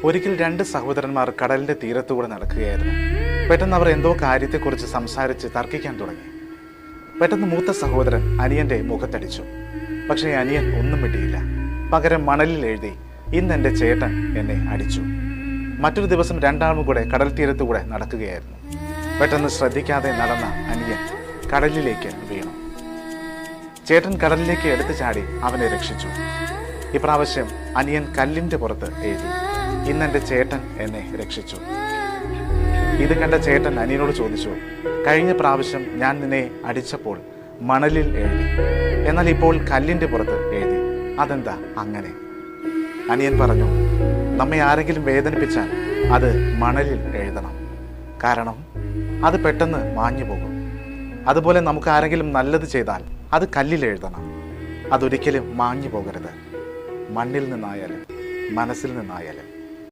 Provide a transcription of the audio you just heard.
ഒരിക്കൽ രണ്ട് സഹോദരന്മാർ കടലിന്റെ തീരത്തുകൂടെ നടക്കുകയായിരുന്നു. പെട്ടെന്ന് അവർ എന്തോ കാര്യത്തെക്കുറിച്ച് സംസാരിച്ച് തർക്കിക്കാൻ തുടങ്ങി. പെട്ടെന്ന് മൂത്ത സഹോദരൻ അനിയന്റെ മുഖത്തടിച്ചു. പക്ഷേ അനിയൻ ഒന്നും മിണ്ടിയില്ല. പകരം മണലിൽ എഴുതി, ഇന്ന് എൻ്റെ ചേട്ടൻ എന്നെ അടിച്ചു. മറ്റൊരു ദിവസം രണ്ടാളും കൂടെ കടൽ തീരത്തുകൂടെ നടക്കുകയായിരുന്നു. പെട്ടെന്ന് ശ്രദ്ധിക്കാതെ നടന്ന അനിയൻ കടലിലേക്ക് വീണു. ചേട്ടൻ കടലിലേക്ക് എടുത്തു ചാടി അവനെ രക്ഷിച്ചു. ഇപ്രാവശ്യം അനിയൻ കല്ലിന്റെ പുറത്ത് എഴുതി, ഇന്നെൻ്റെ ചേട്ടൻ എന്നെ രക്ഷിച്ചു. ഇത് കണ്ട ചേട്ടൻ അനിയനോട് ചോദിച്ചു, കഴിഞ്ഞ പ്രാവശ്യം ഞാൻ നിന്നെ അടിച്ചപ്പോൾ മണലിൽ എഴുതി, എന്നാൽ ഇപ്പോൾ കല്ലിന്റെ പുറത്ത് എഴുതി, അതെന്താ അങ്ങനെ? അനിയൻ പറഞ്ഞു, നമ്മെ ആരെങ്കിലും വേദനിപ്പിച്ചാൽ അത് മണലിൽ എഴുതണം, കാരണം അത് പെട്ടെന്ന് മാഞ്ഞു പോകും. അതുപോലെ നമുക്ക് ആരെങ്കിലും നല്ലത് ചെയ്താൽ അത് കല്ലിൽ എഴുതണം, അതൊരിക്കലും മാഞ്ഞു പോകരുത്. മണ്ണിൽ നിന്നായാലും മനസ്സിൽ നിന്നായാലും.